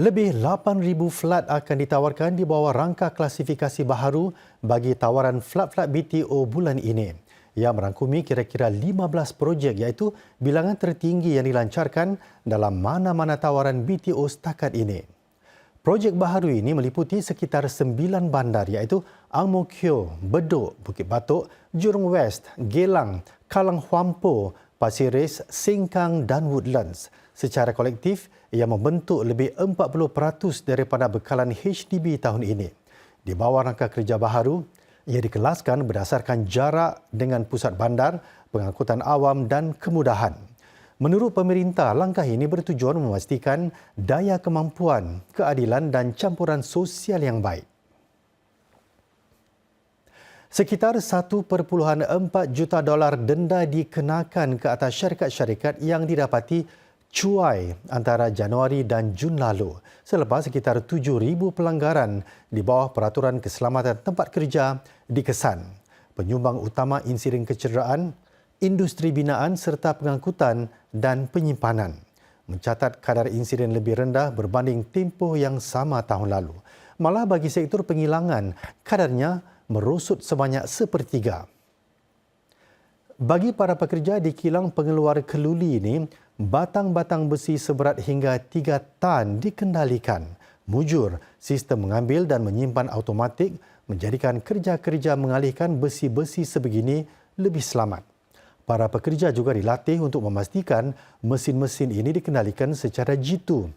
Lebih 8,000 flat akan ditawarkan di bawah rangka klasifikasi baharu bagi tawaran flat-flat BTO bulan ini yang merangkumi kira-kira 15 projek iaitu bilangan tertinggi yang dilancarkan dalam mana-mana tawaran BTO setakat ini. Projek baharu ini meliputi sekitar 9 bandar iaitu Ang Mo Kio, Bedok, Bukit Batok, Jurong West, Gelang, Kalang Huampo, Pasir Ris, Sengkang dan Woodlands. Secara kolektif, ia membentuk lebih 40% daripada bekalan HDB tahun ini. Di bawah rangka kerja baharu, ia dikelaskan berdasarkan jarak dengan pusat bandar, pengangkutan awam dan kemudahan. Menurut pemerintah, langkah ini bertujuan memastikan daya kemampuan, keadilan dan campuran sosial yang baik. Sekitar $1.4 juta denda dikenakan ke atas syarikat-syarikat yang didapati cuai antara Januari dan Jun lalu selepas sekitar 7,000 pelanggaran di bawah Peraturan Keselamatan Tempat Kerja dikesan. Penyumbang utama insiden kecederaan, industri binaan serta pengangkutan dan penyimpanan mencatat kadar insiden lebih rendah berbanding tempoh yang sama tahun lalu. Malah bagi sektor penghilangan, kadarnya merosot sebanyak sepertiga. Bagi para pekerja di kilang pengeluar keluli ini, batang-batang besi seberat hingga 3 tan dikendalikan. Mujur, sistem mengambil dan menyimpan automatik menjadikan kerja-kerja mengalihkan besi-besi sebegini lebih selamat. Para pekerja juga dilatih untuk memastikan mesin-mesin ini dikendalikan secara jitu.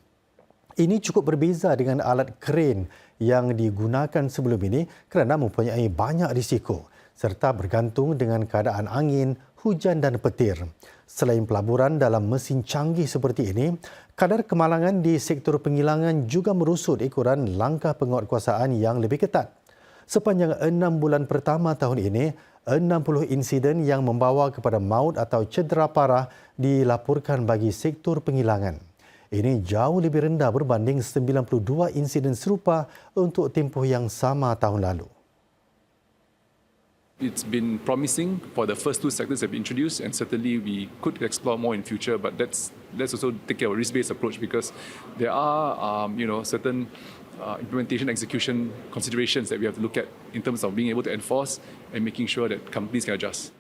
Ini cukup berbeza dengan alat kren yang digunakan sebelum ini kerana mempunyai banyak risiko serta bergantung dengan keadaan angin, hujan dan petir. Selain pelaburan dalam mesin canggih seperti ini, kadar kemalangan di sektor penghilangan juga merosot ekoran langkah penguatkuasaan yang lebih ketat. Sepanjang 6 bulan pertama tahun ini, 60 insiden yang membawa kepada maut atau cedera parah dilaporkan bagi sektor penghilangan. Ini jauh lebih rendah berbanding 92 insiden serupa untuk tempoh yang sama tahun lalu. It's been promising for the first two sectors that we introduced, and certainly we could explore more in future. But let's also take a risk-based approach because there are certain implementation execution considerations that we have to look at in terms of being able to enforce and making sure that companies can adjust.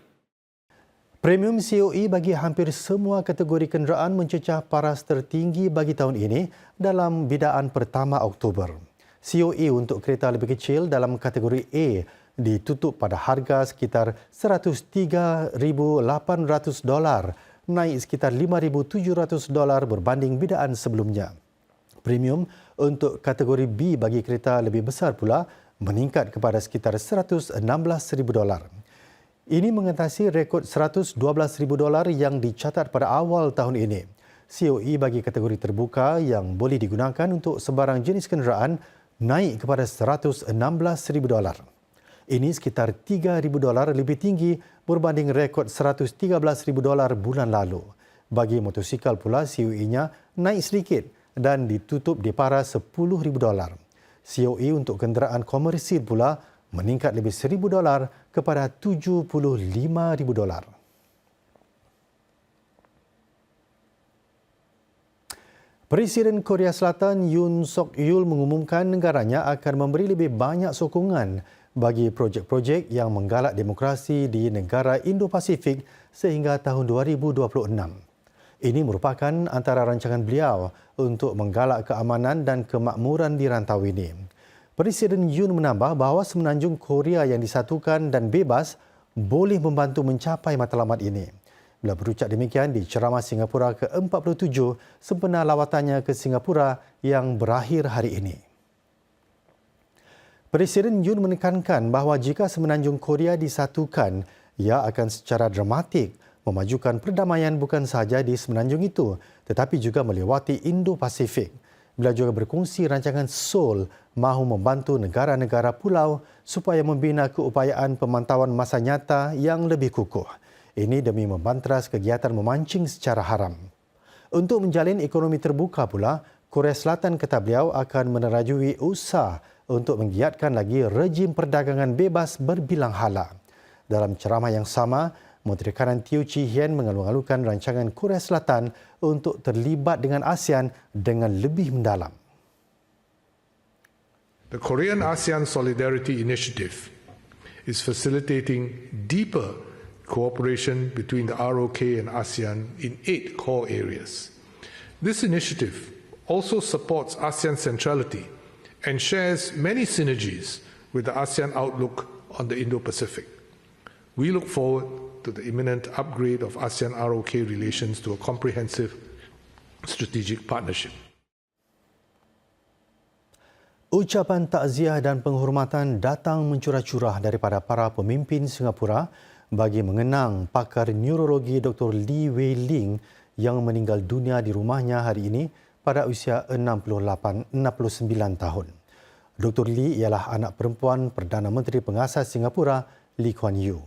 Premium COE bagi hampir semua kategori kenderaan mencecah paras tertinggi bagi tahun ini dalam bidaan pertama Oktober. COE untuk kereta lebih kecil dalam kategori A ditutup pada harga sekitar $103,800, naik sekitar $5,700 berbanding bidaan sebelumnya. Premium untuk kategori B bagi kereta lebih besar pula meningkat kepada sekitar $116,000. Ini mengatasi rekod $112,000 yang dicatat pada awal tahun ini. COE bagi kategori terbuka yang boleh digunakan untuk sebarang jenis kenderaan naik kepada $116,000. Ini sekitar $3,000 lebih tinggi berbanding rekod $113,000 bulan lalu. Bagi motosikal pula, COE-nya naik sedikit dan ditutup di paras $10,000. COE untuk kenderaan komersil pula meningkat lebih $1,000 kepada $75,000. Presiden Korea Selatan Yoon Suk Yeol mengumumkan negaranya akan memberi lebih banyak sokongan bagi projek-projek yang menggalak demokrasi di negara Indo-Pasifik sehingga tahun 2026. Ini merupakan antara rancangan beliau untuk menggalak keamanan dan kemakmuran di rantau ini. Presiden Yoon menambah bahawa semenanjung Korea yang disatukan dan bebas boleh membantu mencapai matlamat ini. Beliau berucap demikian di ceramah Singapura ke-47 sempena lawatannya ke Singapura yang berakhir hari ini. Presiden Yoon menekankan bahawa jika semenanjung Korea disatukan, ia akan secara dramatik memajukan perdamaian bukan sahaja di semenanjung itu tetapi juga melewati Indo-Pasifik. Beliau juga berkongsi rancangan Seoul mahu membantu negara-negara pulau supaya membina keupayaan pemantauan masa nyata yang lebih kukuh. Ini demi membantras kegiatan memancing secara haram. Untuk menjalin ekonomi terbuka pula, Korea Selatan kata beliau akan menerajui usaha untuk menggiatkan lagi rejim perdagangan bebas berbilang hala. Dalam ceramah yang sama, Menteri Kanan Teo Chee Hean mengalu-alukan rancangan Korea Selatan untuk terlibat dengan ASEAN dengan lebih mendalam. The Korean ASEAN Solidarity Initiative is facilitating deeper cooperation between the ROK and ASEAN in 8 core areas. This initiative also supports ASEAN centrality and shares many synergies with the ASEAN outlook on the Indo-Pacific. We look forward to the imminent upgrade of ASEAN-ROK relations to a comprehensive strategic partnership. Ucapan takziah dan penghormatan datang mencurah-curah daripada para pemimpin Singapura bagi mengenang pakar neurologi Dr. Lee Wei Ling yang meninggal dunia di rumahnya hari ini pada usia 69 tahun. Dr. Lee ialah anak perempuan Perdana Menteri Pengasas Singapura, Lee Kuan Yew.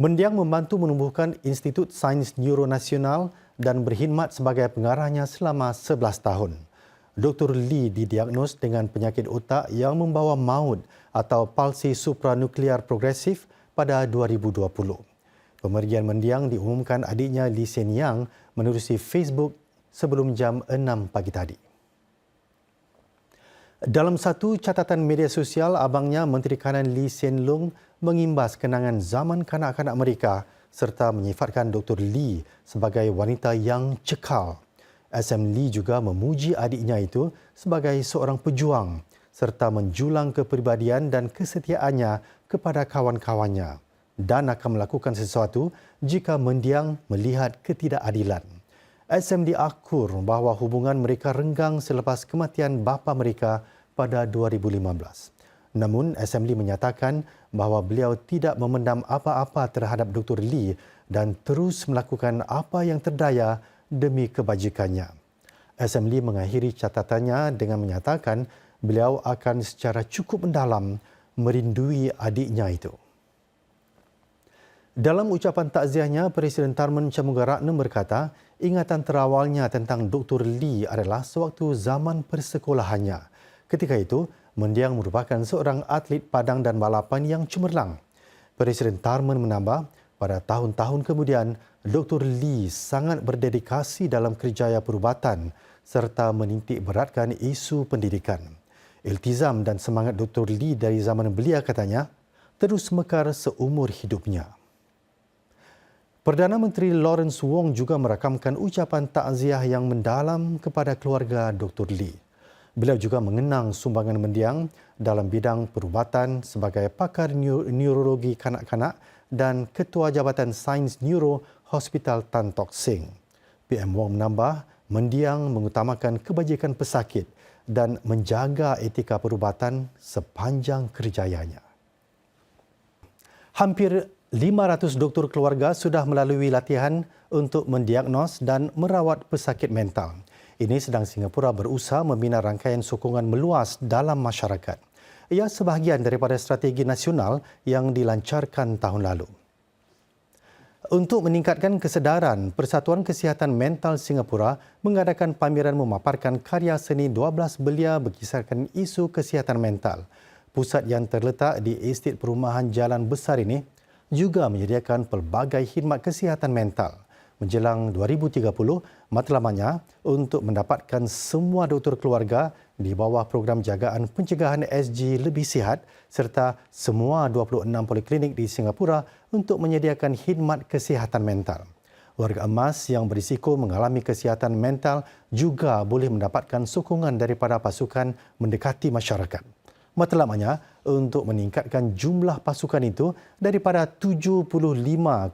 Mendiang membantu menumbuhkan Institut Sains Neuro Nasional dan berkhidmat sebagai pengarahnya selama 11 tahun. Dr. Lee didiagnos dengan penyakit otak yang membawa maut atau palsi supranuklear progresif pada 2020. Pemergian mendiang diumumkan adiknya Lee Hsien Yang menerusi Facebook sebelum jam 6 pagi tadi. Dalam satu catatan media sosial, abangnya Menteri Kanan Lee Hsien Loong mengimbas kenangan zaman kanak-kanak mereka serta menyifatkan Dr. Lee sebagai wanita yang cekal. SM Lee juga memuji adiknya itu sebagai seorang pejuang serta menjulang kepribadian dan kesetiaannya kepada kawan-kawannya dan akan melakukan sesuatu jika mendiang melihat ketidakadilan. SM diakur bahawa hubungan mereka renggang selepas kematian bapa mereka pada 2015. Namun, SM Lee menyatakan bahawa beliau tidak memendam apa-apa terhadap Dr. Lee dan terus melakukan apa yang terdaya demi kebajikannya. SM Lee mengakhiri catatannya dengan menyatakan beliau akan secara cukup mendalam merindui adiknya itu. Dalam ucapan takziahnya, Presiden Tharman Shanmugaratnam berkata, ingatan terawalnya tentang Dr. Lee adalah sewaktu zaman persekolahannya. Ketika itu, mendiang merupakan seorang atlet padang dan balapan yang cemerlang. Presiden Tharman menambah, pada tahun-tahun kemudian, Dr. Lee sangat berdedikasi dalam kerjaya perubatan serta menitik beratkan isu pendidikan. Iltizam dan semangat Dr. Lee dari zaman belia, katanya, terus mekar seumur hidupnya. Perdana Menteri Lawrence Wong juga merakamkan ucapan takziah yang mendalam kepada keluarga Dr. Lee. Beliau juga mengenang sumbangan mendiang dalam bidang perubatan sebagai pakar neurologi kanak-kanak dan Ketua Jabatan Sains Neuro Hospital Tan Tock Seng. PM Wong menambah, mendiang mengutamakan kebajikan pesakit dan menjaga etika perubatan sepanjang kerjayanya. Hampir 500 doktor keluarga sudah melalui latihan untuk mendiagnos dan merawat pesakit mental. Ini sedang Singapura berusaha membina rangkaian sokongan meluas dalam masyarakat. Ia sebahagian daripada strategi nasional yang dilancarkan tahun lalu. Untuk meningkatkan kesedaran, Persatuan Kesihatan Mental Singapura mengadakan pameran memaparkan karya seni 12 belia berkisarkan isu kesihatan mental. Pusat yang terletak di estet perumahan Jalan Besar ini juga menyediakan pelbagai khidmat kesihatan mental. Menjelang 2030, matlamatnya untuk mendapatkan semua doktor keluarga di bawah program jagaan pencegahan SG lebih sihat serta semua 26 poliklinik di Singapura untuk menyediakan khidmat kesihatan mental. Warga emas yang berisiko mengalami kesihatan mental juga boleh mendapatkan sokongan daripada pasukan mendekati masyarakat. Matlamatnya untuk meningkatkan jumlah pasukan itu daripada 75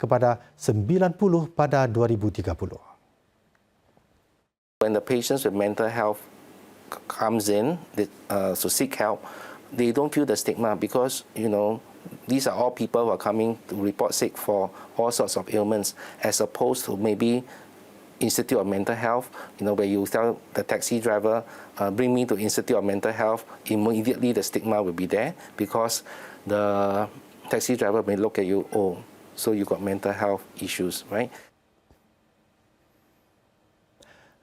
kepada 90 pada 2030. When the patients with mental health comes in to seek help, they don't feel the stigma because, these are all people who are coming to report sick for all sorts of ailments, as opposed to maybe Institute of Mental Health, where you tell the taxi driver, bring me to Institute of Mental Health, immediately the stigma will be there because the taxi driver may look at you, oh, so you got mental health issues, right?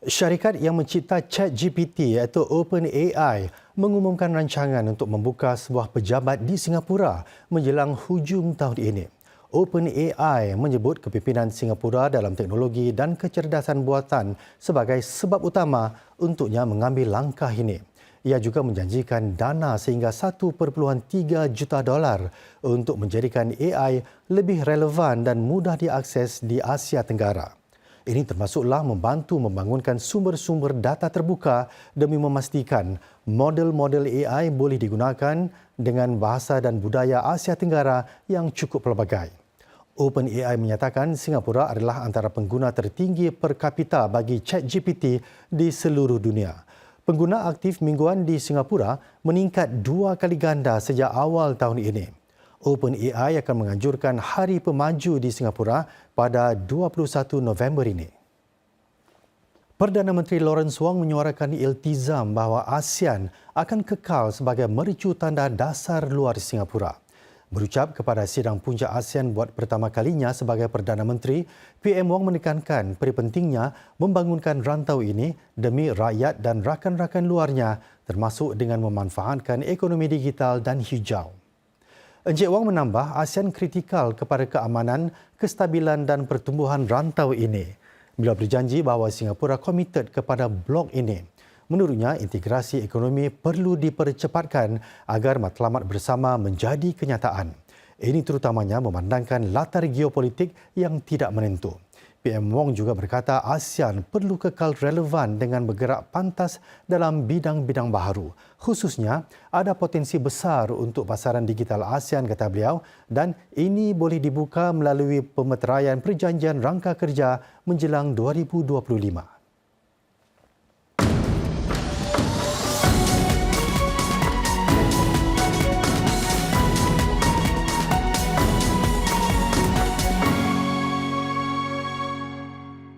Syarikat yang mencipta ChatGPT iaitu OpenAI mengumumkan rancangan untuk membuka sebuah pejabat di Singapura menjelang hujung tahun ini. OpenAI menyebut kepimpinan Singapura dalam teknologi dan kecerdasan buatan sebagai sebab utama untuknya mengambil langkah ini. Ia juga menjanjikan dana sehingga $1.3 juta untuk menjadikan AI lebih relevan dan mudah diakses di Asia Tenggara. Ini termasuklah membantu membangunkan sumber-sumber data terbuka demi memastikan model-model AI boleh digunakan dengan bahasa dan budaya Asia Tenggara yang cukup pelbagai. OpenAI menyatakan Singapura adalah antara pengguna tertinggi per kapita bagi ChatGPT di seluruh dunia. Pengguna aktif mingguan di Singapura meningkat 2 kali ganda sejak awal tahun ini. OpenAI akan menganjurkan Hari Pemaju di Singapura pada 21 November ini. Perdana Menteri Lawrence Wong menyuarakan iltizam bahawa ASEAN akan kekal sebagai mercu tanda dasar luar Singapura. Berucap kepada sidang puncak ASEAN buat pertama kalinya sebagai Perdana Menteri, PM Wong menekankan pentingnya membangunkan rantau ini demi rakyat dan rakan-rakan luarnya, termasuk dengan memanfaatkan ekonomi digital dan hijau. Encik Wong menambah ASEAN kritikal kepada keamanan, kestabilan dan pertumbuhan rantau ini. Beliau berjanji bahawa Singapura komited kepada blok ini. Menurutnya, integrasi ekonomi perlu dipercepatkan agar matlamat bersama menjadi kenyataan. Ini terutamanya memandangkan latar geopolitik yang tidak menentu. PM Wong juga berkata ASEAN perlu kekal relevan dengan bergerak pantas dalam bidang-bidang baharu. Khususnya, ada potensi besar untuk pasaran digital ASEAN, kata beliau, dan ini boleh dibuka melalui pemeteraian perjanjian rangka kerja menjelang 2025.